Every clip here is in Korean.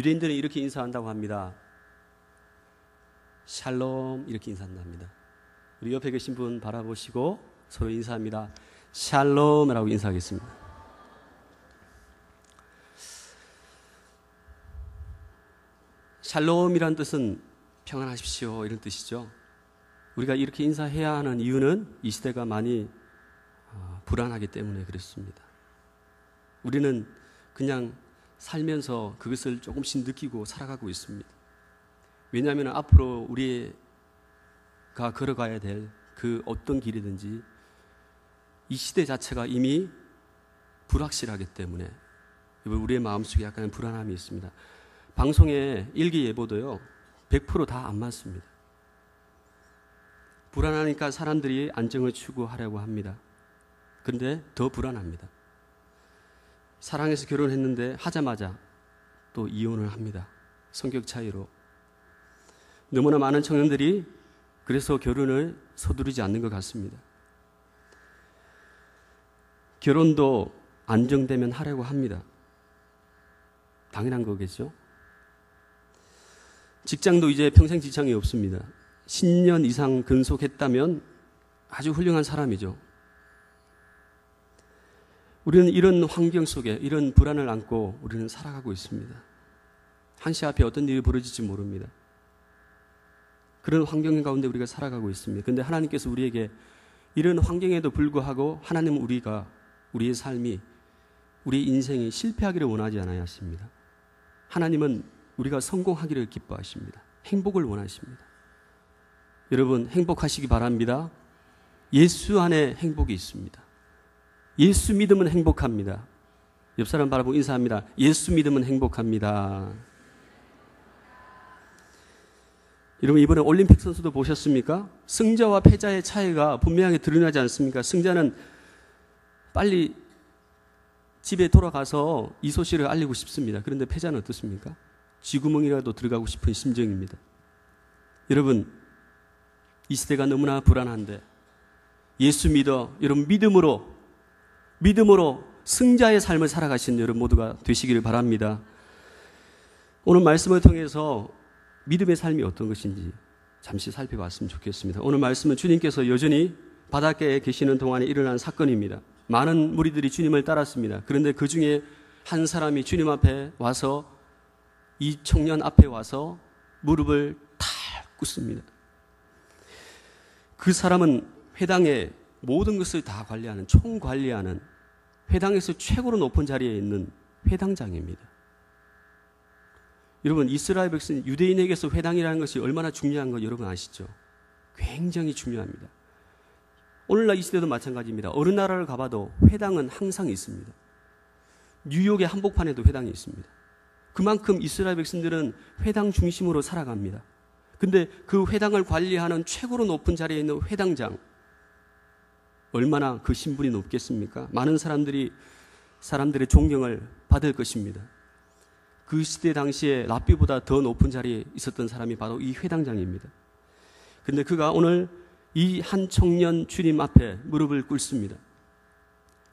유대인들은 이렇게 인사한다고 합니다. 샬롬 이렇게 인사한답니다. 우리 옆에 계신 분 바라보시고 서로 인사합니다. 샬롬이라고 인사하겠습니다. 샬롬이란 뜻은 평안하십시오 이런 뜻이죠. 우리가 이렇게 인사해야 하는 이유는 이 시대가 많이 불안하기 때문에 그렇습니다. 우리는 그냥 살면서 그것을 조금씩 느끼고 살아가고 있습니다. 왜냐하면 앞으로 우리가 걸어가야 될 그 어떤 길이든지 이 시대 자체가 이미 불확실하기 때문에 우리의 마음속에 약간의 불안함이 있습니다. 방송의 일기예보도요 100% 다 안 맞습니다. 불안하니까 사람들이 안정을 추구하려고 합니다. 그런데 더 불안합니다. 사랑해서 결혼했는데 하자마자 또 이혼을 합니다. 성격 차이로. 너무나 많은 청년들이 그래서 결혼을 서두르지 않는 것 같습니다. 결혼도 안정되면 하려고 합니다. 당연한 거겠죠. 직장도 이제 평생 지장이 없습니다. 10년 이상 근속했다면 아주 훌륭한 사람이죠. 우리는 이런 환경 속에 이런 불안을 안고 우리는 살아가고 있습니다. 한시 앞에 어떤 일이 벌어질지 모릅니다. 그런 환경 가운데 우리가 살아가고 있습니다. 그런데 하나님께서 우리에게 이런 환경에도 불구하고 하나님은 우리의 삶이, 우리의 인생이 실패하기를 원하지 않아야 하십니다. 하나님은 우리가 성공하기를 기뻐하십니다. 행복을 원하십니다. 여러분 행복하시기 바랍니다. 예수 안에 행복이 있습니다. 예수 믿으면 행복합니다. 옆 사람 바라보고 인사합니다. 예수 믿으면 행복합니다. 여러분 이번에 올림픽 선수도 보셨습니까? 승자와 패자의 차이가 분명하게 드러나지 않습니까? 승자는 빨리 집에 돌아가서 이 소식을 알리고 싶습니다. 그런데 패자는 어떻습니까? 쥐구멍이라도 들어가고 싶은 심정입니다. 여러분 이 시대가 너무나 불안한데 예수 믿어 여러분 믿음으로 승자의 삶을 살아가신 여러분 모두가 되시기를 바랍니다. 오늘 말씀을 통해서 믿음의 삶이 어떤 것인지 잠시 살펴봤으면 좋겠습니다. 오늘 말씀은 주님께서 여전히 바닷가에 계시는 동안에 일어난 사건입니다. 많은 무리들이 주님을 따랐습니다. 그런데 그 중에 한 사람이 주님 앞에 와서 이 청년 앞에 와서 무릎을 탁 꿇습니다. 그 사람은 회당의 모든 것을 다 관리하는, 총관리하는 회당에서 최고로 높은 자리에 있는 회당장입니다. 여러분 이스라엘 백성 유대인에게서 회당이라는 것이 얼마나 중요한 거 여러분 아시죠? 굉장히 중요합니다. 오늘날 이 시대도 마찬가지입니다. 어느 나라를 가봐도 회당은 항상 있습니다. 뉴욕의 한복판에도 회당이 있습니다. 그만큼 이스라엘 백성들은 회당 중심으로 살아갑니다. 근데 그 회당을 관리하는 최고로 높은 자리에 있는 회당장 얼마나 그 신분이 높겠습니까? 많은 사람들의 존경을 받을 것입니다. 그 시대 당시에 랍비보다 더 높은 자리에 있었던 사람이 바로 이 회당장입니다. 그런데 그가 오늘 이 한 청년 주님 앞에 무릎을 꿇습니다.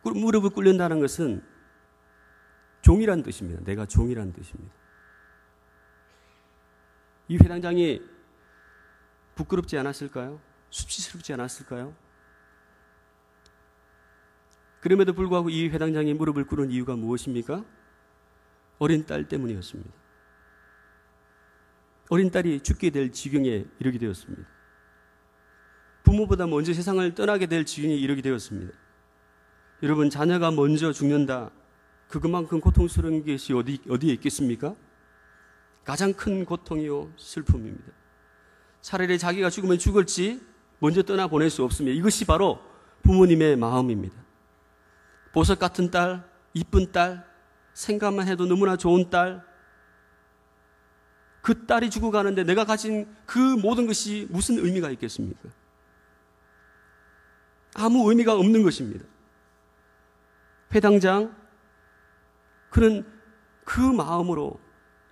무릎을 꿇는다는 것은 종이란 뜻입니다. 내가 종이란 뜻입니다. 이 회당장이 부끄럽지 않았을까요? 수치스럽지 않았을까요? 그럼에도 불구하고 이 회당장이 무릎을 꿇은 이유가 무엇입니까? 어린 딸 때문이었습니다. 어린 딸이 죽게 될 지경에 이르게 되었습니다. 부모보다 먼저 세상을 떠나게 될 지경에 이르게 되었습니다. 여러분 자녀가 먼저 죽는다. 그만큼 고통스러운 것이 어디에 있겠습니까? 가장 큰 고통이요 슬픔입니다. 차라리 자기가 죽으면 죽을지 먼저 떠나보낼 수 없습니다. 이것이 바로 부모님의 마음입니다. 보석 같은 딸, 이쁜 딸, 생각만 해도 너무나 좋은 딸, 그 딸이 죽어가는데 내가 가진 그 모든 것이 무슨 의미가 있겠습니까? 아무 의미가 없는 것입니다. 회당장, 그는 그 마음으로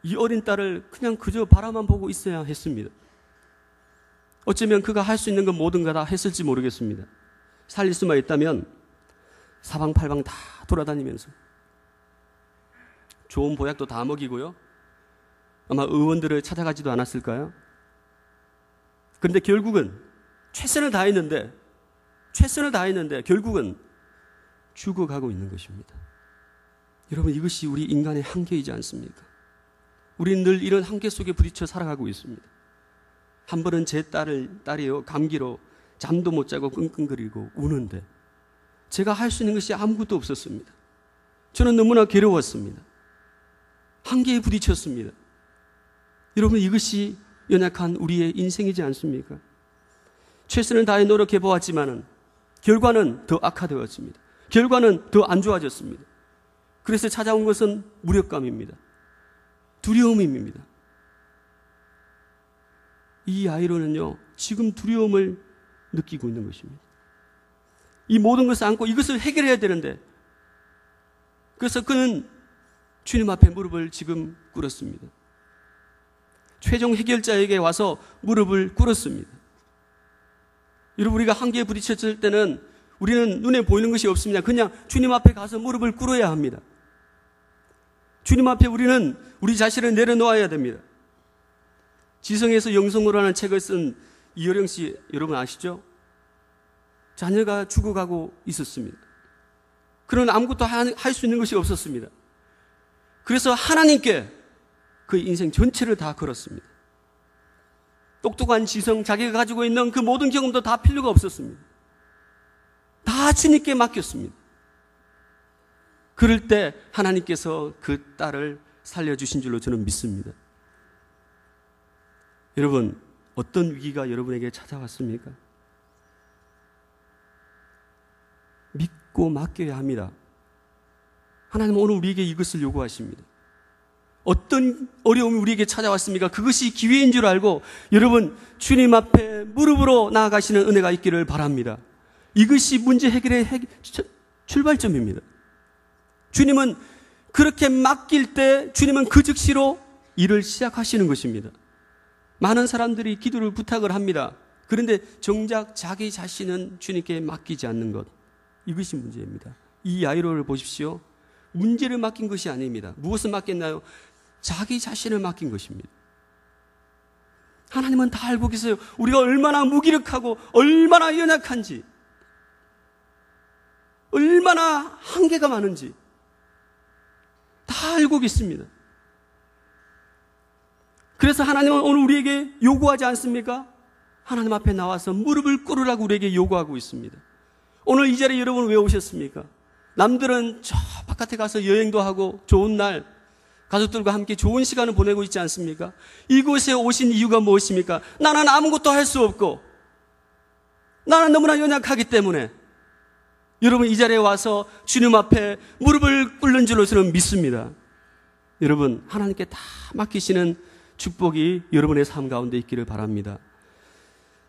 이 어린 딸을 그냥 그저 바라만 보고 있어야 했습니다. 어쩌면 그가 할 수 있는 건 모든 거 다 했을지 모르겠습니다. 살릴 수만 있다면 사방팔방 다 돌아다니면서 좋은 보약도 다 먹이고요. 아마 의원들을 찾아가지도 않았을까요? 그런데 결국은 최선을 다했는데 결국은 죽어가고 있는 것입니다. 여러분, 이것이 우리 인간의 한계이지 않습니까? 우리는 늘 이런 한계 속에 부딪혀 살아가고 있습니다. 한 번은 제 딸이요, 감기로 잠도 못 자고 끙끙거리고 우는데 제가 할 수 있는 것이 아무것도 없었습니다. 저는 너무나 괴로웠습니다. 한계에 부딪혔습니다. 여러분, 이것이 연약한 우리의 인생이지 않습니까? 최선을 다해 노력해 보았지만은 결과는 더 악화되었습니다. 결과는 더 안 좋아졌습니다. 그래서 찾아온 것은 무력감입니다. 두려움입니다. 이 아이로는요, 지금 두려움을 느끼고 있는 것입니다. 이 모든 것을 안고 이것을 해결해야 되는데, 그래서 그는 주님 앞에 무릎을 지금 꿇었습니다. 최종 해결자에게 와서 무릎을 꿇었습니다. 여러분, 우리가 한계에 부딪혔을 때는 우리는 눈에 보이는 것이 없습니다. 그냥 주님 앞에 가서 무릎을 꿇어야 합니다. 주님 앞에 우리는 우리 자신을 내려놓아야 됩니다. 지성에서 영성으로 하는 책을 쓴 이효령 씨, 여러분 아시죠? 자녀가 죽어가고 있었습니다. 그러나 아무것도 할 수 있는 것이 없었습니다. 그래서 하나님께 그 인생 전체를 다 걸었습니다. 똑똑한 지성, 자기가 가지고 있는 그 모든 경험도 다 필요가 없었습니다. 다 주님께 맡겼습니다. 그럴 때 하나님께서 그 딸을 살려주신 줄로 저는 믿습니다. 여러분, 어떤 위기가 여러분에게 찾아왔습니까? 믿고 맡겨야 합니다. 하나님은 오늘 우리에게 이것을 요구하십니다. 어떤 어려움이 우리에게 찾아왔습니까? 그것이 기회인 줄 알고 여러분, 주님 앞에 무릎으로 나아가시는 은혜가 있기를 바랍니다. 이것이 문제 해결의 출발점입니다. 주님은 그렇게 맡길 때 주님은 그 즉시로 일을 시작하시는 것입니다. 많은 사람들이 기도를 부탁을 합니다. 그런데 정작 자기 자신은 주님께 맡기지 않는 것, 이것이 문제입니다. 이 야이로를 보십시오. 문제를 맡긴 것이 아닙니다. 무엇을 맡겼나요? 자기 자신을 맡긴 것입니다. 하나님은 다 알고 계세요. 우리가 얼마나 무기력하고 얼마나 연약한지, 얼마나 한계가 많은지 다 알고 계십니다. 그래서 하나님은 오늘 우리에게 요구하지 않습니까? 하나님 앞에 나와서 무릎을 꿇으라고 우리에게 요구하고 있습니다. 오늘 이 자리에 여러분 왜 오셨습니까? 남들은 저 바깥에 가서 여행도 하고 좋은 날 가족들과 함께 좋은 시간을 보내고 있지 않습니까? 이곳에 오신 이유가 무엇입니까? 나는 아무것도 할 수 없고 나는 너무나 연약하기 때문에 여러분 이 자리에 와서 주님 앞에 무릎을 꿇는 줄로 저는 믿습니다. 여러분, 하나님께 다 맡기시는 축복이 여러분의 삶 가운데 있기를 바랍니다.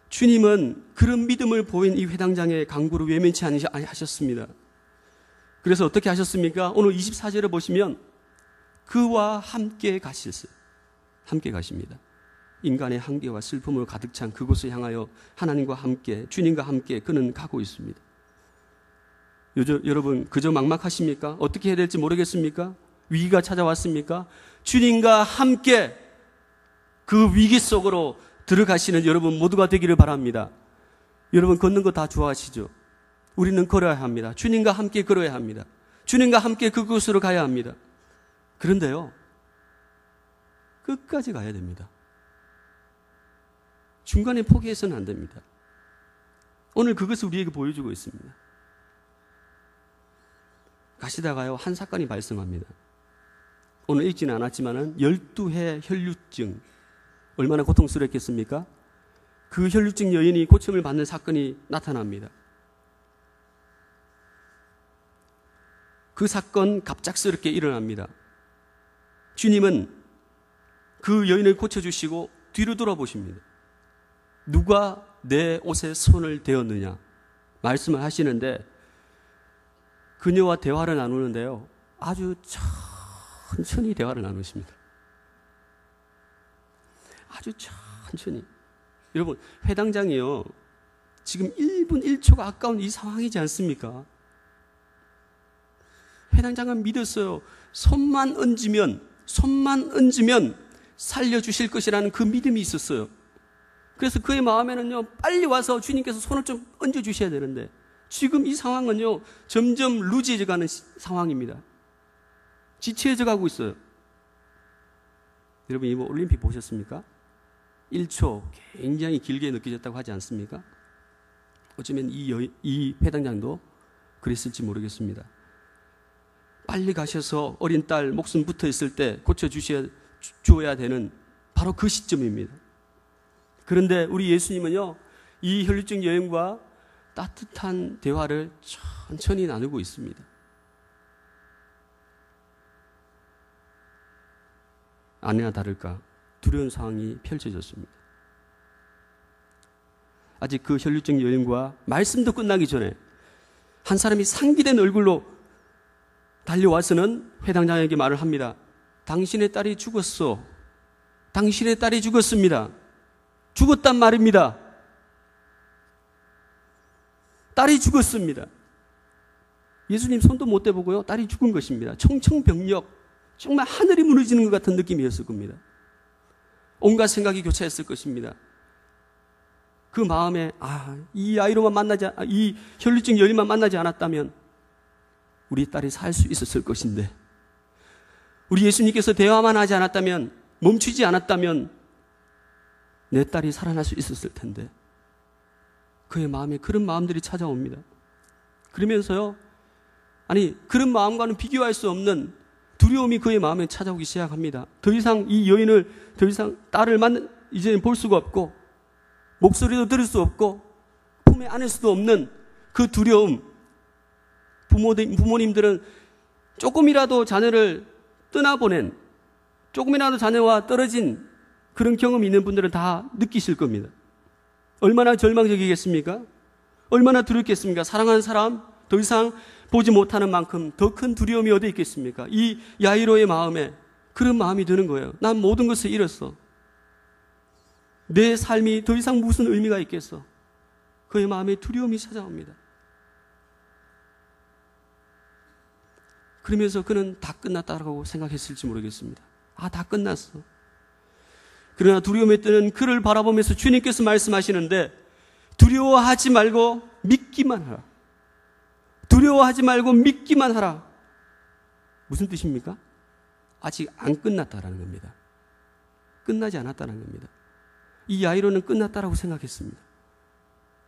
주님은 그런 믿음을 보인 이 회당장의 강구를 외면치 아니하셨습니다. 그래서 어떻게 하셨습니까? 오늘 24절을 보시면 그와 함께 가셨어요. 함께 가십니다. 인간의 한계와 슬픔으로 가득 찬 그곳을 향하여 하나님과 함께, 주님과 함께 그는 가고 있습니다. 여러분, 그저 막막하십니까? 어떻게 해야 될지 모르겠습니까? 위기가 찾아왔습니까? 주님과 함께 그 위기 속으로 들어가시는 여러분 모두가 되기를 바랍니다. 여러분, 걷는 거 다 좋아하시죠? 우리는 걸어야 합니다. 주님과 함께 걸어야 합니다. 주님과 함께 그곳으로 가야 합니다. 그런데요, 끝까지 가야 됩니다. 중간에 포기해서는 안 됩니다. 오늘 그것을 우리에게 보여주고 있습니다. 가시다가요, 한 사건이 발생합니다. 오늘 읽지는 않았지만은 12회 혈류증, 얼마나 고통스럽겠습니까? 그 혈류증 여인이 고침을 받는 사건이 나타납니다. 그 사건 갑작스럽게 일어납니다. 주님은 그 여인을 고쳐주시고 뒤로 돌아보십니다. 누가 내 옷에 손을 대었느냐 말씀을 하시는데 그녀와 대화를 나누는데요, 아주 천천히 대화를 나누십니다. 아주 천천히. 여러분, 회당장이요, 지금 1분 1초가 아까운 이 상황이지 않습니까? 회당장은 믿었어요. 손만 얹으면 살려주실 것이라는 그 믿음이 있었어요. 그래서 그의 마음에는요, 빨리 와서 주님께서 손을 좀 얹어주셔야 되는데, 지금 이 상황은요, 점점 루즈해져가는 상황입니다. 지체해져 가고 있어요. 여러분, 이번 올림픽 보셨습니까? 1초 굉장히 길게 느껴졌다고 하지 않습니까? 어쩌면 이 회당장도 그랬을지 모르겠습니다. 빨리 가셔서 어린 딸 목숨 붙어 있을 때 고쳐주어야 되는 바로 그 시점입니다. 그런데 우리 예수님은요, 이 혈류증 여인과 따뜻한 대화를 천천히 나누고 있습니다. 아니나 다를까 두려운 상황이 펼쳐졌습니다. 아직 그 혈류증 여인과 말씀도 끝나기 전에 한 사람이 상기된 얼굴로 달려와서는 회당장에게 말을 합니다. 당신의 딸이 죽었어. 당신의 딸이 죽었습니다. 죽었단 말입니다. 딸이 죽었습니다. 예수님 손도 못 대보고요, 딸이 죽은 것입니다. 청청병력, 정말 하늘이 무너지는 것 같은 느낌이었을 겁니다. 온갖 생각이 교차했을 것입니다. 그 마음에 이 아이로만 이 혈류증 여인만 만나지 않았다면 우리 딸이 살 수 있었을 것인데, 우리 예수님께서 대화만 하지 않았다면, 멈추지 않았다면 내 딸이 살아날 수 있었을 텐데, 그의 마음에 그런 마음들이 찾아옵니다. 그러면서요, 그런 마음과는 비교할 수 없는 두려움이 그의 마음에 찾아오기 시작합니다. 더 이상 이 여인을, 더 이상 딸을 이제 볼 수가 없고, 목소리도 들을 수 없고, 품에 안을 수도 없는 그 두려움. 부모님들은 조금이라도 자녀를 떠나보낸, 조금이라도 자녀와 떨어진 그런 경험이 있는 분들은 다 느끼실 겁니다. 얼마나 절망적이겠습니까? 얼마나 두렵겠습니까? 사랑하는 사람 더 이상 보지 못하는 만큼 더 큰 두려움이 어디 있겠습니까? 이 야이로의 마음에 그런 마음이 드는 거예요. 난 모든 것을 잃었어. 내 삶이 더 이상 무슨 의미가 있겠어? 그의 마음에 두려움이 찾아옵니다. 그러면서 그는 다 끝났다고 생각했을지 모르겠습니다. 다 끝났어. 그러나 두려움에 뜨는 그를 바라보면서 주님께서 말씀하시는데, 두려워하지 말고 믿기만 하라. 두려워하지 말고 믿기만 하라. 무슨 뜻입니까? 아직 안 끝났다라는 겁니다. 끝나지 않았다는 겁니다. 이 야이로는 끝났다라고 생각했습니다.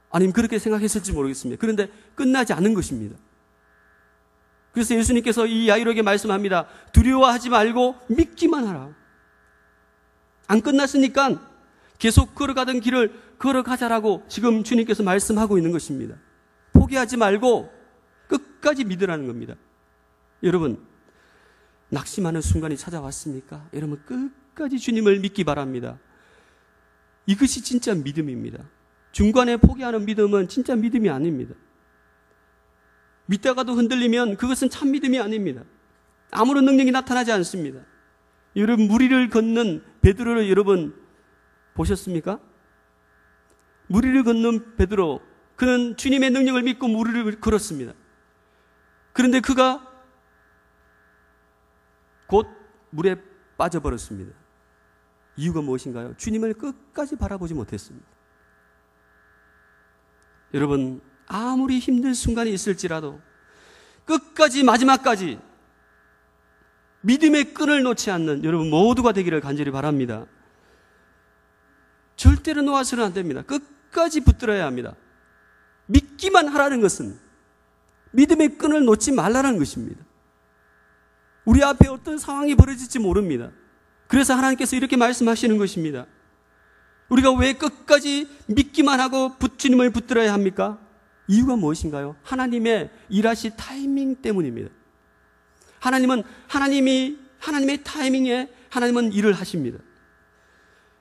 아니면 그렇게 생각했을지 모르겠습니다. 그런데 끝나지 않은 것입니다. 그래서 예수님께서 이 야이로에게 말씀합니다. 두려워하지 말고 믿기만 하라. 안 끝났으니까 계속 걸어가던 길을 걸어가자라고 지금 주님께서 말씀하고 있는 것입니다. 포기하지 말고 끝까지 믿으라는 겁니다. 여러분, 낙심하는 순간이 찾아왔습니까? 여러분, 끝까지 주님을 믿기 바랍니다. 이것이 진짜 믿음입니다. 중간에 포기하는 믿음은 진짜 믿음이 아닙니다. 믿다가도 흔들리면 그것은 참 믿음이 아닙니다. 아무런 능력이 나타나지 않습니다. 여러분, 무리를 걷는 베드로를 여러분 보셨습니까? 무리를 걷는 베드로, 그는 주님의 능력을 믿고 무리를 걸었습니다. 그런데 그가 곧 물에 빠져버렸습니다. 이유가 무엇인가요? 주님을 끝까지 바라보지 못했습니다. 여러분, 아무리 힘든 순간이 있을지라도 끝까지, 마지막까지 믿음의 끈을 놓지 않는 여러분 모두가 되기를 간절히 바랍니다. 절대로 놓아서는 안 됩니다. 끝까지 붙들어야 합니다. 믿기만 하라는 것은 믿음의 끈을 놓지 말라는 것입니다. 우리 앞에 어떤 상황이 벌어질지 모릅니다. 그래서 하나님께서 이렇게 말씀하시는 것입니다. 우리가 왜 끝까지 믿기만 하고 주님을 붙들어야 합니까? 이유가 무엇인가요? 하나님의 일하실 타이밍 때문입니다. 하나님의 타이밍에 하나님은 일을 하십니다.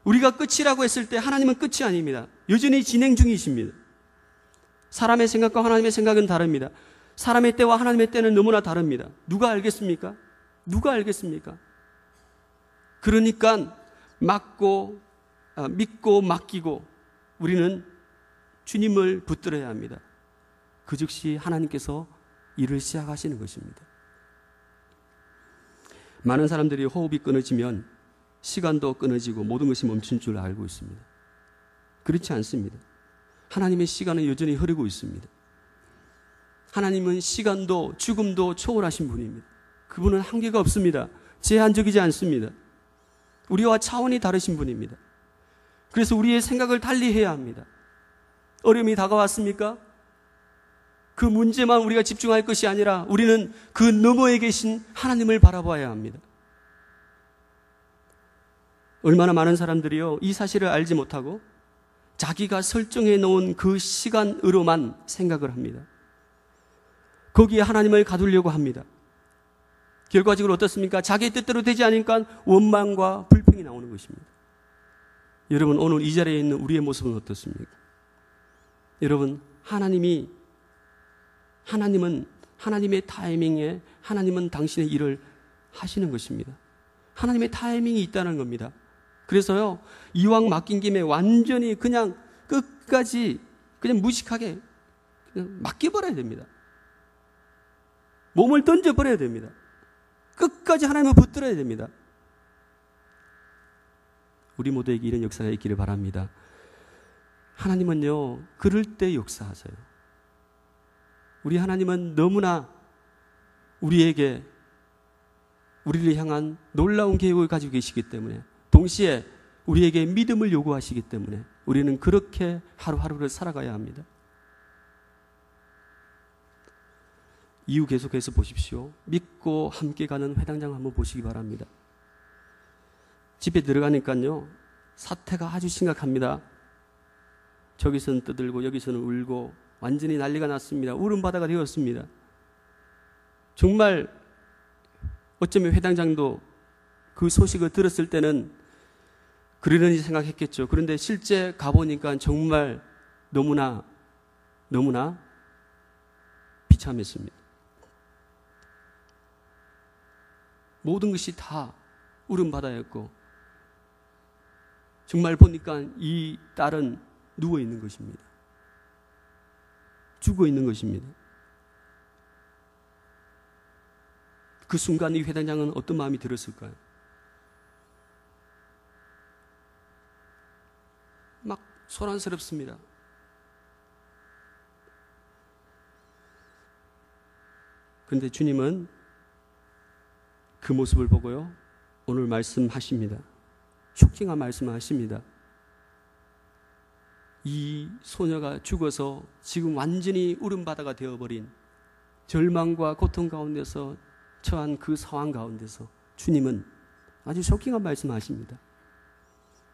우리가 끝이라고 했을 때 하나님은 끝이 아닙니다. 여전히 진행 중이십니다. 사람의 생각과 하나님의 생각은 다릅니다. 사람의 때와 하나님의 때는 너무나 다릅니다. 누가 알겠습니까? 누가 알겠습니까? 그러니까 믿고 맡기고 우리는 주님을 붙들어야 합니다. 그 즉시 하나님께서 일을 시작하시는 것입니다. 많은 사람들이 호흡이 끊어지면 시간도 끊어지고 모든 것이 멈춘 줄 알고 있습니다. 그렇지 않습니다. 하나님의 시간은 여전히 흐르고 있습니다. 하나님은 시간도 죽음도 초월하신 분입니다. 그분은 한계가 없습니다. 제한적이지 않습니다. 우리와 차원이 다르신 분입니다. 그래서 우리의 생각을 달리해야 합니다. 어려움이 다가왔습니까? 그 문제만 우리가 집중할 것이 아니라 우리는 그 너머에 계신 하나님을 바라봐야 합니다. 얼마나 많은 사람들이요, 이 사실을 알지 못하고 자기가 설정해 놓은 그 시간으로만 생각을 합니다. 거기에 하나님을 가두려고 합니다. 결과적으로 어떻습니까? 자기의 뜻대로 되지 않으니까 원망과 불평이 나오는 것입니다. 여러분, 오늘 이 자리에 있는 우리의 모습은 어떻습니까? 여러분, 하나님은 하나님의 타이밍에 하나님은 당신의 일을 하시는 것입니다. 하나님의 타이밍이 있다는 겁니다. 그래서요, 이왕 맡긴 김에 완전히 그냥 끝까지 그냥 무식하게 그냥 맡겨버려야 됩니다. 몸을 던져버려야 됩니다. 끝까지 하나님을 붙들어야 됩니다. 우리 모두에게 이런 역사가 있기를 바랍니다. 하나님은요, 그럴 때 역사하세요. 우리 하나님은 너무나 우리를 향한 놀라운 계획을 가지고 계시기 때문에, 동시에 우리에게 믿음을 요구하시기 때문에 우리는 그렇게 하루하루를 살아가야 합니다. 이후 계속해서 보십시오. 믿고 함께 가는 회당장 한번 보시기 바랍니다. 집에 들어가니까요, 사태가 아주 심각합니다. 저기서는 떠들고 여기서는 울고 완전히 난리가 났습니다. 울음바다가 되었습니다. 정말 어쩌면 회당장도 그 소식을 들었을 때는 그러려니 생각했겠죠. 그런데 실제 가보니까 정말 너무나 비참했습니다. 모든 것이 다 울음바다였고, 정말 보니까 이 딸은 누워 있는 것입니다. 죽어 있는 것입니다. 그 순간 이 회당장은 어떤 마음이 들었을까요? 막 소란스럽습니다. 그런데 주님은 그 모습을 보고요, 오늘 말씀하십니다. 쇼킹한 말씀을 하십니다. 이 소녀가 죽어서 지금 완전히 울음바다가 되어버린 절망과 고통 가운데서 처한 그 상황 가운데서 주님은 아주 쇼킹한 말씀을 하십니다.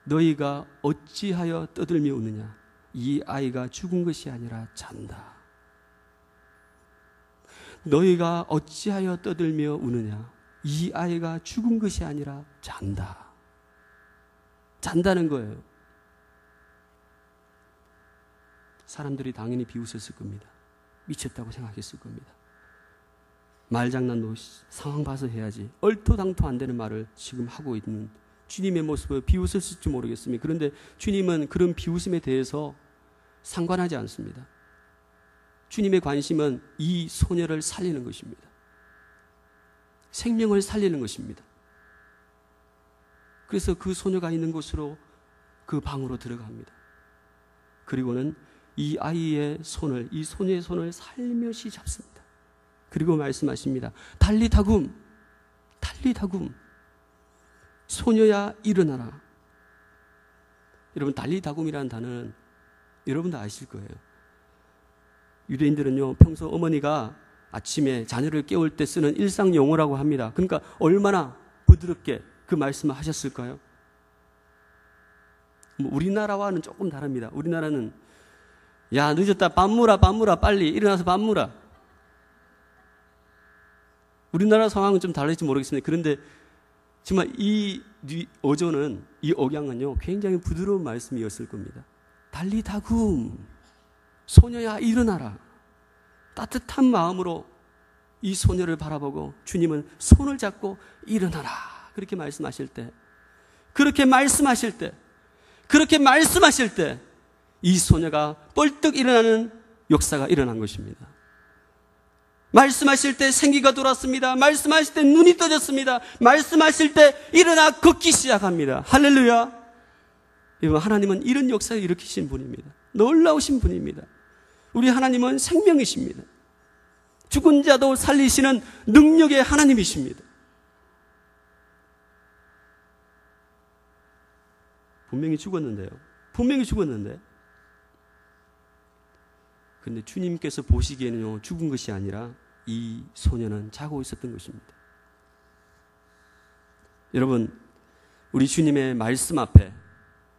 너희가 어찌하여 떠들며 우느냐? 이 아이가 죽은 것이 아니라 잔다. 너희가 어찌하여 떠들며 우느냐? 이 아이가 죽은 것이 아니라 잔다. 잔다는 거예요. 사람들이 당연히 비웃었을 겁니다. 미쳤다고 생각했을 겁니다. 말장난도 상황 봐서 해야지, 얼토당토 안 되는 말을 지금 하고 있는 주님의 모습을 비웃었을지 모르겠습니다. 그런데 주님은 그런 비웃음에 대해서 상관하지 않습니다. 주님의 관심은 이 소녀를 살리는 것입니다. 생명을 살리는 것입니다. 그래서 그 소녀가 있는 곳으로, 그 방으로 들어갑니다. 그리고는 이 아이의 손을, 이 소녀의 손을 살며시 잡습니다. 그리고 말씀하십니다. 달리다굼, 달리다굼, 소녀야 일어나라. 여러분, 달리다굼이라는 단어는 여러분도 아실 거예요. 유대인들은요, 평소 어머니가 아침에 자녀를 깨울 때 쓰는 일상 용어라고 합니다. 그러니까 얼마나 부드럽게 그 말씀을 하셨을까요? 우리나라와는 조금 다릅니다. 우리나라는 야, 늦었다, 밥 물어, 밥 물어, 빨리 일어나서 밥 물어. 우리나라 상황은 좀 다를지 모르겠습니다. 그런데 정말 이 어조는, 이 억양은요, 굉장히 부드러운 말씀이었을 겁니다. 달리다굼, 소녀야 일어나라. 따뜻한 마음으로 이 소녀를 바라보고 주님은 손을 잡고 일어나라. 그렇게 말씀하실 때, 그렇게 말씀하실 때 이 소녀가 뻘떡 일어나는 역사가 일어난 것입니다. 말씀하실 때 생기가 돌았습니다. 말씀하실 때 눈이 떠졌습니다. 말씀하실 때 일어나 걷기 시작합니다. 할렐루야. 여러분, 하나님은 이런 역사를 일으키신 분입니다. 놀라우신 분입니다. 우리 하나님은 생명이십니다. 죽은 자도 살리시는 능력의 하나님이십니다. 분명히 죽었는데요. 분명히 죽었는데. 그런데 주님께서 보시기에는요, 죽은 것이 아니라 이 소년은 자고 있었던 것입니다. 여러분, 우리 주님의 말씀 앞에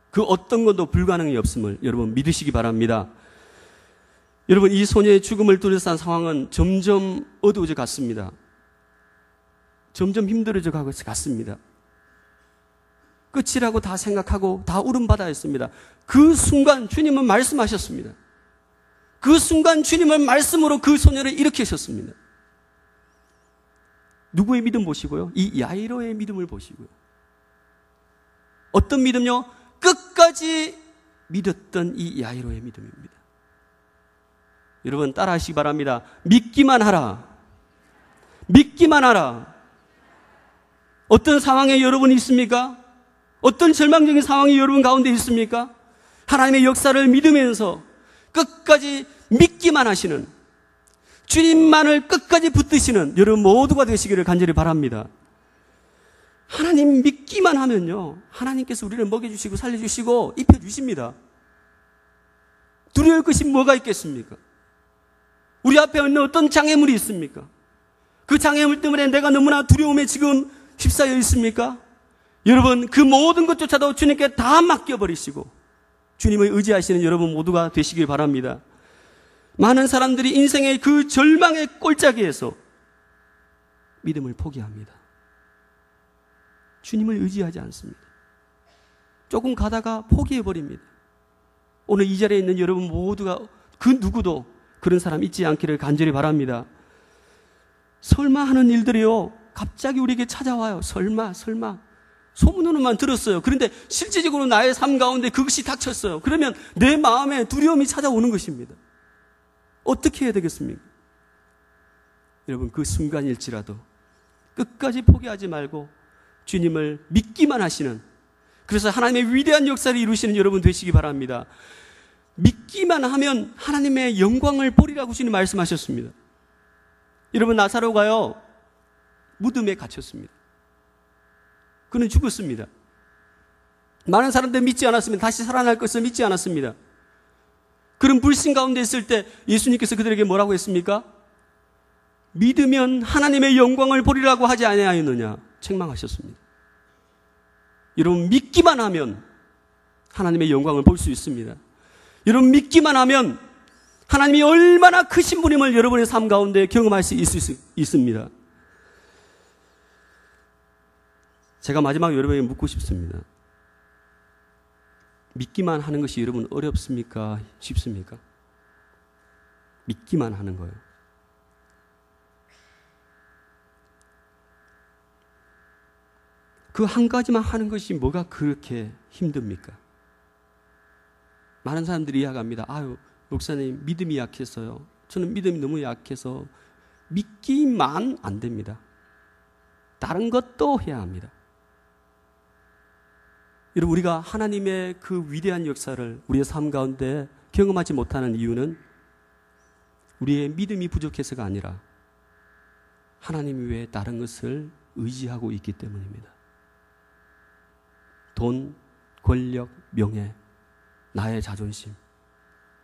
그 어떤 것도 불가능이 없음을 여러분 믿으시기 바랍니다. 여러분, 이 소녀의 죽음을 둘러싼 상황은 점점 어두워져 갔습니다. 점점 힘들어져 갔습니다. 끝이라고 다 생각하고 다 울음바다였습니다. 그 순간 주님은 말씀하셨습니다. 그 순간 주님은 말씀으로 그 소녀를 일으키셨습니다. 누구의 믿음 보시고요? 이 야이로의 믿음을 보시고요. 어떤 믿음요? 끝까지 믿었던 이 야이로의 믿음입니다. 여러분, 따라하시기 바랍니다. 믿기만 하라. 믿기만 하라. 어떤 상황에 여러분이 있습니까? 어떤 절망적인 상황이 여러분 가운데 있습니까? 하나님의 역사를 믿으면서 끝까지 믿기만 하시는, 주님만을 끝까지 붙드시는 여러분 모두가 되시기를 간절히 바랍니다. 하나님 믿기만 하면요, 하나님께서 우리를 먹여주시고 살려주시고 입혀주십니다. 두려울 것이 뭐가 있겠습니까? 우리 앞에 있는 어떤 장애물이 있습니까? 그 장애물 때문에 내가 너무나 두려움에 지금 휩싸여 있습니까? 여러분, 그 모든 것조차도 주님께 다 맡겨버리시고 주님을 의지하시는 여러분 모두가 되시길 바랍니다. 많은 사람들이 인생의 그 절망의 꼴짜기에서 믿음을 포기합니다. 주님을 의지하지 않습니다. 조금 가다가 포기해버립니다. 오늘 이 자리에 있는 여러분 모두가 그 누구도 그런 사람 있지 않기를 간절히 바랍니다. 설마 하는 일들이요, 갑자기 우리에게 찾아와요. 설마. 소문으로만 들었어요. 그런데 실질적으로 나의 삶 가운데 그것이 닥쳤어요. 그러면 내 마음에 두려움이 찾아오는 것입니다. 어떻게 해야 되겠습니까? 여러분, 그 순간일지라도 끝까지 포기하지 말고 주님을 믿기만 하시는, 그래서 하나님의 위대한 역사를 이루시는 여러분 되시기 바랍니다. 믿기만 하면 하나님의 영광을 보리라고 주님 말씀하셨습니다. 여러분, 나사로가요, 무덤에 갇혔습니다. 그는 죽었습니다. 많은 사람들 믿지 않았습니다. 다시 살아날 것을 믿지 않았습니다. 그런 불신 가운데 있을 때 예수님께서 그들에게 뭐라고 했습니까? 믿으면 하나님의 영광을 보리라고 하지 아니하였느냐 책망하셨습니다. 여러분, 믿기만 하면 하나님의 영광을 볼 수 있습니다. 여러분, 믿기만 하면 하나님이 얼마나 크신 분임을 여러분의 삶 가운데 경험할 수 있습니다. 제가 마지막으로 여러분에게 묻고 싶습니다. 믿기만 하는 것이 여러분 어렵습니까? 쉽습니까? 믿기만 하는 거예요. 그 한 가지만 하는 것이 뭐가 그렇게 힘듭니까? 많은 사람들이 이야기합니다. 아유, 목사님 믿음이 약해서요. 저는 믿음이 너무 약해서 믿기만 안 됩니다. 다른 것도 해야 합니다. 여러분, 우리가 하나님의 그 위대한 역사를 우리의 삶 가운데 경험하지 못하는 이유는 우리의 믿음이 부족해서가 아니라 하나님 외에 다른 것을 의지하고 있기 때문입니다. 돈, 권력, 명예, 나의 자존심,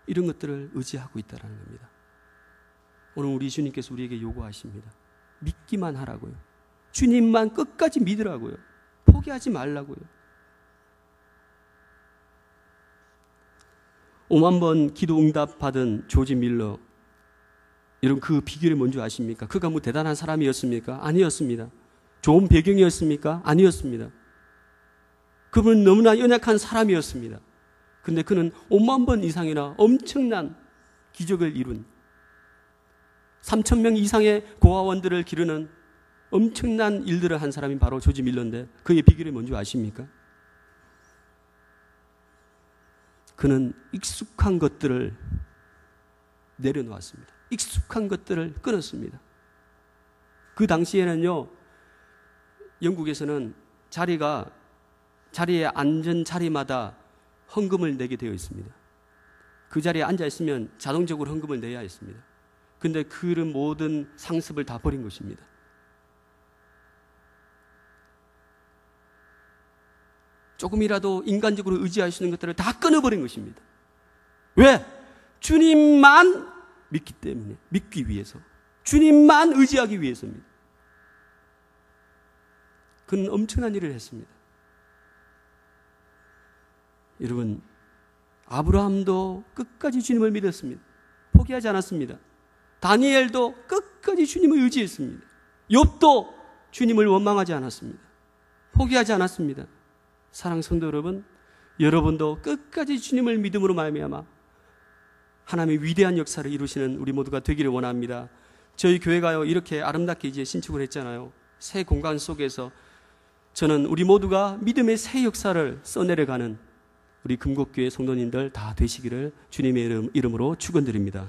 이런 것들을 의지하고 있다는 겁니다. 오늘 우리 주님께서 우리에게 요구하십니다. 믿기만 하라고요. 주님만 끝까지 믿으라고요. 포기하지 말라고요. 5만 번 기도 응답 받은 조지 밀러, 여러분 그 비결이 뭔지 아십니까? 그가 뭐 대단한 사람이었습니까? 아니었습니다. 좋은 배경이었습니까? 아니었습니다. 그분은 너무나 연약한 사람이었습니다. 근데 그는 5만 번 이상이나 엄청난 기적을 이룬 3,000명 이상의 고아원들을 기르는 엄청난 일들을 한 사람이 바로 조지 밀러인데 그의 비결이 뭔지 아십니까? 그는 익숙한 것들을 내려놓았습니다. 익숙한 것들을 끊었습니다. 그 당시에는요, 영국에서는 자리에 앉은 자리마다 헌금을 내게 되어 있습니다. 그 자리에 앉아 있으면 자동적으로 헌금을 내야 했습니다. 근데 그런 모든 상습을 다 버린 것입니다. 조금이라도 인간적으로 의지할 수 있는 것들을 다 끊어버린 것입니다. 왜? 주님만 믿기 때문에, 믿기 위해서, 주님만 의지하기 위해서입니다. 그는 엄청난 일을 했습니다. 여러분, 아브라함도 끝까지 주님을 믿었습니다. 포기하지 않았습니다. 다니엘도 끝까지 주님을 의지했습니다. 욥도 주님을 원망하지 않았습니다. 포기하지 않았습니다. 사랑하는 성도 여러분, 여러분도 끝까지 주님을 믿음으로 말미암아 하나님의 위대한 역사를 이루시는 우리 모두가 되기를 원합니다. 저희 교회가요, 이렇게 아름답게 이제 신축을 했잖아요. 새 공간 속에서 저는 우리 모두가 믿음의 새 역사를 써내려가는 우리 금곡교회 성도님들 다 되시기를 주님의 이름으로 축원드립니다.